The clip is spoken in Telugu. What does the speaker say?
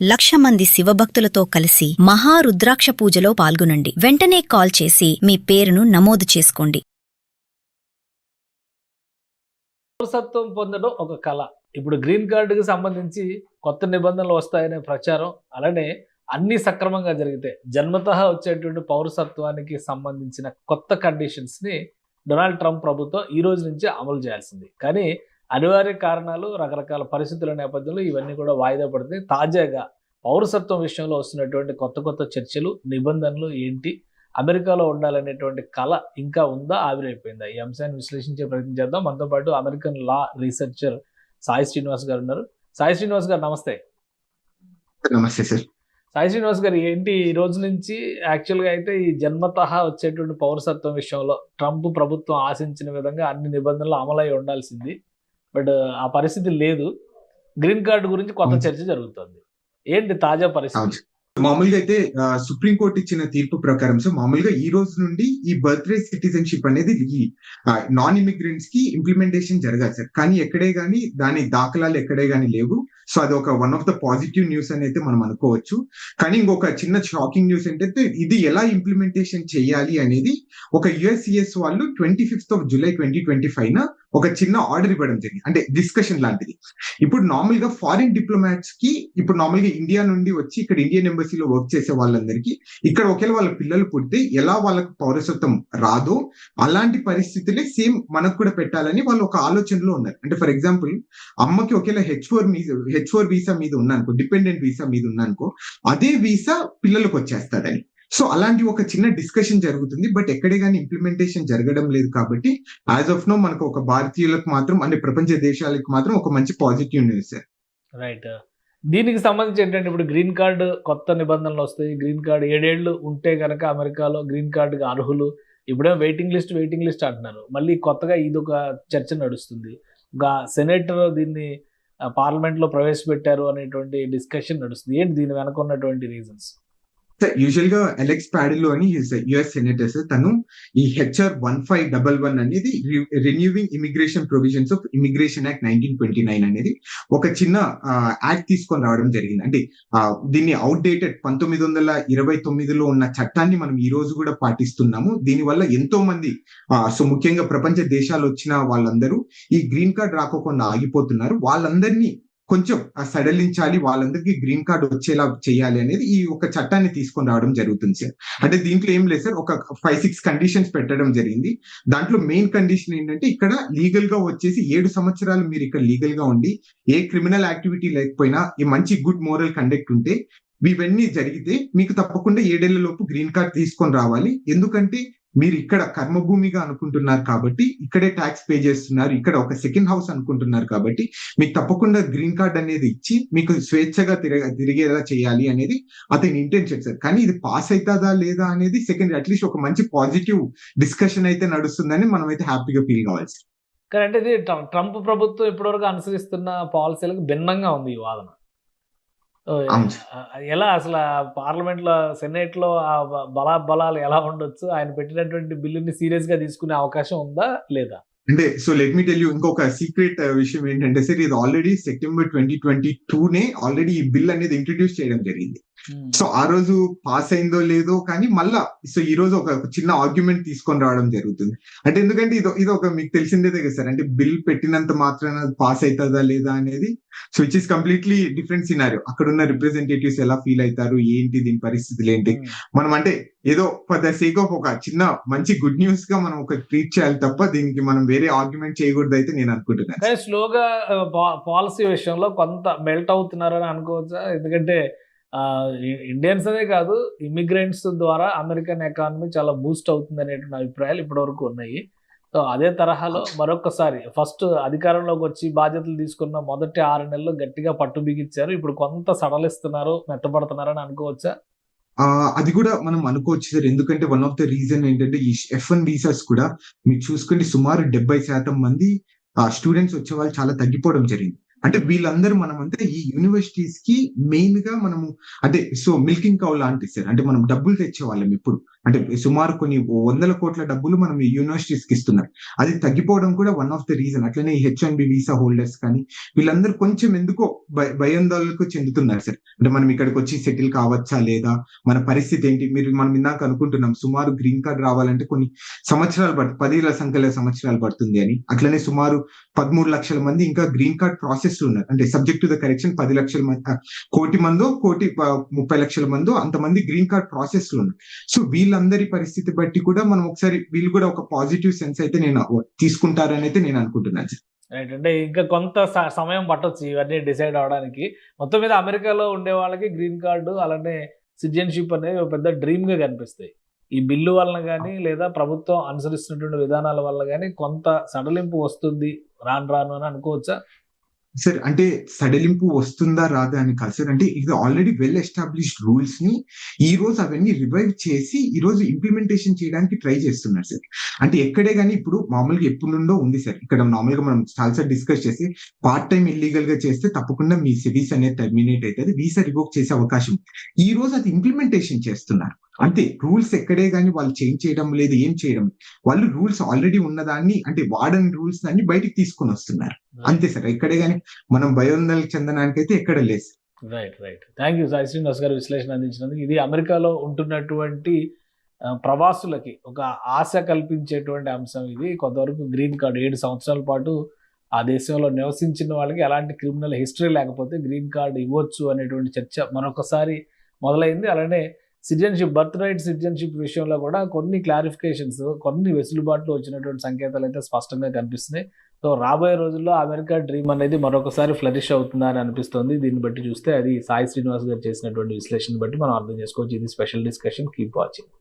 1,00,000 మంది శివభక్తులతో కలిసి మహారుద్రాక్ష పూజలో పాల్గొనండి. వెంటనే కాల్ చేసి మీ పేరును నమోదు చేసుకోండి. పౌరసత్వం పొందడం ఒక కళ. ఇప్పుడు గ్రీన్ కార్డుకి సంబంధించి కొత్త నిబంధనలు వస్తాయనే ప్రచారం, అలానే అన్ని సక్రమంగా జరిగితే జన్మతః వచ్చేటువంటి పౌరసత్వానికి సంబంధించిన కొత్త కండిషన్స్ని డొనాల్డ్ ట్రంప్ ప్రభుత్వం ఈ రోజు నుంచి అమలు చేయాల్సింది. కానీ అనివార్య కారణాలు, రకరకాల పరిస్థితుల నేపథ్యంలో ఇవన్నీ కూడా వాయిదా పడుతుంది. తాజాగా పౌరసత్వం విషయంలో వస్తున్నటువంటి కొత్త కొత్త చర్చలు, నిబంధనలు ఏంటి, అమెరికాలో ఉండాలనేటువంటి కళ ఇంకా ఉందా, ఆవిరైపోయిందా? ఈ అంశాన్ని విశ్లేషించే ప్రయత్నం చేద్దాం. మనతో పాటు అమెరికన్ లా రీసెర్చర్ సాయి శ్రీనివాస్ గారు ఉన్నారు. సాయి శ్రీనివాస్ గారు నమస్తే. నమస్తే సార్. సాయి శ్రీనివాస్ గారు, ఏంటి ఈ రోజు నుంచి యాక్చువల్గా అయితే ఈ జన్మతః వచ్చేటువంటి పౌరసత్వం విషయంలో ట్రంప్ ప్రభుత్వం ఆశించిన విధంగా అన్ని నిబంధనలు అమలై ఉండాల్సింది, బట్ ఆ పరిస్థితి లేదు. గ్రీన్ కార్డు గురించి కొత్త చర్చ జరుగుతుంది. ఏంటి తాజా పరిస్థితి? మామూలుగా అయితే సుప్రీంకోర్టు ఇచ్చిన తీర్పు ప్రకారం సో మామూలుగా ఈ రోజు నుండి ఈ బర్త్ రైట్ సిటిజన్షిప్ అనేది ఈ నాన్ ఇమిగ్రెంట్స్ కి ఇంప్లిమెంటేషన్ జరగాలి సార్. కానీ ఎక్కడే గానీ దాని దాఖలాలు ఎక్కడే గానీ లేవు. సో అది ఒక one of the positive news అని అయితే మనం అనుకోవచ్చు. కానీ ఇంకొక చిన్న షాకింగ్ న్యూస్ ఏంటంటే ఇది ఎలా ఇంప్లిమెంటేషన్ చేయాలి అనేది ఒక యుఎస్సిఎస్ వాళ్ళు 25th of July 2025 ఒక చిన్న ఆర్డర్ ఇవ్వడం జరిగింది, అంటే డిస్కషన్ లాంటిది. ఇప్పుడు నార్మల్ గా ఫారిన్ డిప్లొమాట్స్ కి ఇప్పుడు నార్మల్ గా ఇండియా నుండి వచ్చి ఇక్కడ ఇండియన్ ఎంబసీలో వర్క్ చేసే వాళ్ళందరికీ ఇక్కడ ఒకవేళ వాళ్ళ పిల్లలు పుడితే ఎలా వాళ్ళకు పౌరసత్వం రాదో అలాంటి పరిస్థితులే సేమ్ మనకు కూడా పెట్టాలని వాళ్ళు ఒక ఆలోచనలో ఉన్నారు. అంటే ఫర్ ఎగ్జాంపుల్ అమ్మకి ఒకవేళ H4 వీసా మీద ఉన్నానుకో, డిపెండెంట్ వీసా మీద ఉన్నానుకో, అదే వీసా పిల్లలకు వచ్చేస్తాడని. సో అలాంటి ఒక చిన్న డిస్కషన్ జరుగుతుంది. బట్ ఎక్కడే కానీ ఇంప్లిమెంటేషన్ జరగడం లేదు. కాబట్టి యాజ్ ఆఫ్ నో మనకు ఒక భారతీయులకు మాత్రం, అంటే ప్రపంచ దేశాలకు మాత్రం ఒక మంచి పాజిటివ్ న్యూస్ సార్. రైట్. దీనికి సంబంధించి ఏంటంటే ఇప్పుడు గ్రీన్ కార్డు కొత్త నిబంధనలు వస్తాయి. గ్రీన్ కార్డు 7 ఏళ్ళు ఉంటే కనుక అమెరికాలో గ్రీన్ కార్డుకి అర్హులు. ఇప్పుడేమో వెయిటింగ్ లిస్ట్ అంటున్నారు. మళ్ళీ కొత్తగా ఇది ఒక చర్చ నడుస్తుంది. ఒక సెనేటర్ దీన్ని పార్లమెంట్లో ప్రవేశపెట్టారు అనేటువంటి డిస్కషన్ నడుస్తుంది. ఏంటి దీని వెనక ఉన్నటువంటి రీజన్స్? యూజువల్ గా అలెక్స్ పాడిలో అని యుఎస్ సెనేటర్ సార్, తను ఈ HR 1511 అనేది renewing immigration provisions of immigration act 1929 అనేది ఒక చిన్న యాక్ట్ తీసుకొని రావడం జరిగింది. అంటే దీన్ని అవుట్డేటెడ్ 1929లో ఉన్న చట్టాన్ని మనం ఈ రోజు కూడా పాటిస్తున్నాము. దీనివల్ల ఎంతో మంది సో ముఖ్యంగా ప్రపంచ దేశాలు వచ్చిన వాళ్ళందరూ ఈ గ్రీన్ కార్డ్ రాకోకుండా ఆగిపోతున్నారు. వాళ్ళందరినీ కొంచెం సడలించాలి, వాళ్ళందరికీ గ్రీన్ కార్డ్ వచ్చేలా చేయాలి అనేది ఈ ఒక చట్టాన్ని తీసుకొని రావడం జరుగుతుంది సార్. అంటే దీంట్లో ఏం లేదు సార్, ఒక 5-6 కండిషన్స్ పెట్టడం జరిగింది. దాంట్లో మెయిన్ కండిషన్ ఏంటంటే ఇక్కడ లీగల్ గా వచ్చేసి 7 సంవత్సరాలు మీరు ఇక్కడ లీగల్ గా ఉండి ఏ క్రిమినల్ యాక్టివిటీ లేకపోయినా ఈ మంచి గుడ్ మోరల్ కండక్ట్ ఉంటే ఇవన్నీ జరిగితే మీకు తప్పకుండా 7 ఏళ్ల లోపు గ్రీన్ కార్డ్ తీసుకొని రావాలి. ఎందుకంటే మీరు ఇక్కడ కర్మభూమిగా అనుకుంటున్నారు కాబట్టి, ఇక్కడే ట్యాక్స్ పే చేస్తున్నారు, ఇక్కడ ఒక సెకండ్ హౌస్ అనుకుంటున్నారు కాబట్టి మీకు తప్పకుండా గ్రీన్ కార్డ్ అనేది ఇచ్చి మీకు స్వేచ్ఛగా తిరిగేలా చేయాలి అనేది అతని ఇంటెన్షన్ సార్. కానీ ఇది పాస్ అవుతుందా లేదా అనేది సెకండ్, అట్లీస్ట్ ఒక మంచి పాజిటివ్ డిస్కషన్ అయితే నడుస్తుందని మనం అయితే హ్యాపీగా ఫీల్ కావాలి సార్. కానీ అంటే ఇది ట్రంప్ ప్రభుత్వం ఇప్పటివరకు అనుసరిస్తున్న పాలసీలకు భిన్నంగా ఉంది ఈ వాదన. ఎలా అసలు పార్లమెంట్లో, సెనేట్లో ఆ బలాలు ఎలా ఉండొచ్చు? ఆయన పెట్టినటువంటి బిల్లుని సీరియస్ గా తీసుకునే అవకాశం ఉందా లేదా? అంటే so let me tell you ఇంకొక సీక్రెట్ విషయం ఏంటంటే సార్, ఇది ఆల్రెడీ September 2022 ఆల్రెడీ ఈ బిల్ అనేది ఇంట్రడ్యూస్ చేయడం జరిగింది. సో ఆ రోజు పాస్ అయిందో లేదో కానీ మళ్ళా సో ఈ రోజు ఒక చిన్న ఆర్గ్యుమెంట్ తీసుకొని రావడం జరుగుతుంది. అంటే ఎందుకంటే ఇది ఒక మీకు తెలిసిందేదే కదా సార్, అంటే బిల్ పెట్టినంత మాత్రాన పాస్ అవుతుందా లేదా అనేది. So which is completely different scenario. అక్కడ ఉన్న రిప్రజెంటేటివ్స్ ఎలా ఫీల్ అవుతారు, ఏంటి దీని పరిస్థితులు ఏంటి, మనం అంటే ఏదో ఫర్ ద సేక్ ఆఫ్ ఒక చిన్న మంచి గుడ్ న్యూస్ గా మనం ఒక ట్రీట్ చేయాలి తప్ప దీనికి మనం వేరే ఆర్గ్యుమెంట్ చేయకూడదు అయితే నేను అనుకుంటున్నాను. స్లోగా పాలసీ విషయంలో కొంత మెల్ట్ అవుతున్నారని అనుకోవచ్చా? ఎందుకంటే ఇండియన్స్ అనే కాదు, ఇమిగ్రెంట్స్ ద్వారా అమెరికన్ ఎకానమీ చాలా బూస్ట్ అవుతుంది అనేటువంటి అభిప్రాయాలు ఇప్పటివరకు ఉన్నాయి. సో అదే తరహాలో మరొకసారి ఫస్ట్ అధికారంలోకి వచ్చి బాధ్యతలు తీసుకున్న మొదటి 6 నెలలు గట్టిగా పట్టు బిగించారు. ఇప్పుడు కొంత సడలిస్తున్నారు, మెత్తపడుతున్నారని అనుకోవచ్చా? అది కూడా మనం అనుకోవచ్చు సార్. ఎందుకంటే వన్ ఆఫ్ ద రీజన్ ఏంటంటే ఈ F1 వీసాస్ కూడా మీరు చూసుకుంటే సుమారు 70% మంది స్టూడెంట్స్ వచ్చే వాళ్ళు చాలా తగ్గిపోవడం జరిగింది. అంటే వీళ్ళందరూ మనమంతా ఈ యూనివర్సిటీస్ కి మెయిన్ గా మనము అంటే సో మిల్కింగ్ కౌ లాంటి సార్. అంటే మనం డబ్బులు తెచ్చే వాళ్ళం ఎప్పుడు, అంటే సుమారు కొన్ని 100 కోట్ల డబ్బులు మనం ఈ యూనివర్సిటీస్ కి ఇస్తున్నారు. అది తగ్గిపోవడం కూడా వన్ ఆఫ్ ద రీజన్. అట్లనే H1B వీసా హోల్డర్స్ కానీ వీళ్ళందరూ కొంచెం ఎందుకో భయాందోళనకు చెందుతున్నారు సార్. అంటే మనం ఇక్కడికి వచ్చి సెటిల్ కావచ్చా లేదా, మన పరిస్థితి ఏంటి. మనం ఇందాక అనుకుంటున్నాం సుమారు గ్రీన్ కార్డ్ రావాలంటే కొన్ని సంవత్సరాలు పడుతుంది, 10 సంఖ్యల సంవత్సరాలు పడుతుంది అని. అట్లనే సుమారు 13 లక్షల మంది ఇంకా గ్రీన్ కార్డ్ ప్రాసెస్ ఉన్నారు. అంటే సబ్జెక్ట్ టు ద కరెక్షన్ 10 లక్షల మంది, కోటి మందో 1,30,00,000 మందో అంతమంది గ్రీన్ కార్డ్ ప్రాసెస్ లో ఉన్నారు. సో వీళ్ళందరి పరిస్థితి బట్టి కూడా మనం ఒకసారి వీళ్ళు కూడా ఒక పాజిటివ్ సెన్స్ అయితే నేను తీసుకుంటారని అయితే నేను అనుకుంటున్నాను సార్. రైట్. అంటే ఇంకా కొంత సమయం పట్టొచ్చు ఇవన్నీ డిసైడ్ అవడానికి. మొత్తం మీద అమెరికాలో ఉండే వాళ్ళకి గ్రీన్ కార్డు అలానే సిటిజన్షిప్ అనేది ఒక పెద్ద డ్రీమ్ గా కనిపిస్తాయి. ఈ బిల్లు వలన కానీ లేదా ప్రభుత్వం అనుసరిస్తున్నటువంటి విధానాల వల్ల కానీ కొంత సడలింపు వస్తుంది రాను అని అనుకోవచ్చా? సార్ అంటే సడలింపు వస్తుందా రాదా అని కాదు సార్. అంటే ఇది ఆల్రెడీ వెల్ ఎస్టాబ్లిష్డ్ రూల్స్ ని ఈ రోజు అవన్నీ రివైవ్ చేసి ఈ రోజు ఇంప్లిమెంటేషన్ చేయడానికి ట్రై చేస్తున్నారు సార్. అంటే ఎక్కడే కానీ ఇప్పుడు మామూలుగా ఎప్పుడు నుండో ఉంది సార్. ఇక్కడ నార్మల్ గా మనం చాలాసార్లు డిస్కస్ చేసి పార్ట్ టైం ఇల్లీగల్ గా చేస్తే తప్పకుండా మీ సిరీస్ అనేది టర్మినేట్ అవుతుంది, వీసా రివోక్ చేసే అవకాశం. ఈ రోజు అది ఇంప్లిమెంటేషన్ చేస్తున్నారు అంతే. రూల్స్ ఎక్కడే కానీ వాళ్ళు చేంజ్ చేయడం లేదు, ఏం చేయడం. వాళ్ళు రూల్స్ ఆల్రెడీ ఉన్నదాన్ని అంటే వాడని రూల్స్ దాన్ని బయటికి తీసుకొని వస్తున్నారు అంతే సార్. ఎక్కడే కానీ మనం భయోందనకు చెందడానికి అయితే ఎక్కడ లేదు. Right. Thank you Sai Srinivas గారు విశ్లేషణ అందించినందుకు. ఇది అమెరికాలో ఉంటున్నటువంటి ప్రవాసులకి ఒక ఆశ కల్పించేటువంటి అంశం ఇది. కొంతవరకు గ్రీన్ కార్డు 7 సంవత్సరాల పాటు ఆ దేశంలో నివసించిన వాళ్ళకి ఎలాంటి క్రిమినల్ హిస్టరీ లేకపోతే గ్రీన్ కార్డు ఇవ్వచ్చు అనేటువంటి చర్చ మరొకసారి మొదలైంది. అలానే సిటిజన్షిప్, బర్త్ రైట్ సిటిజన్షిప్ విషయంలో కూడా కొన్ని క్లారిఫికేషన్స్, కొన్ని వెసులుబాట్లు వచ్చినటువంటి సంకేతాలు అయితే స్పష్టంగా కనిపిస్తున్నాయి. సో రాబోయే రోజుల్లో అమెరికా డ్రీమ్ అనేది మరొకసారి ఫ్లరిష్ అవుతుందా అని అనిపిస్తుంది. దీన్ని బట్టి చూస్తే అది సాయి శ్రీనివాస్ గారు చేసినటువంటి విశ్లేషణ బట్టి మనం అర్థం చేసుకోవచ్చు. ఇది స్పెషల్ డిస్కషన్. Keep watching.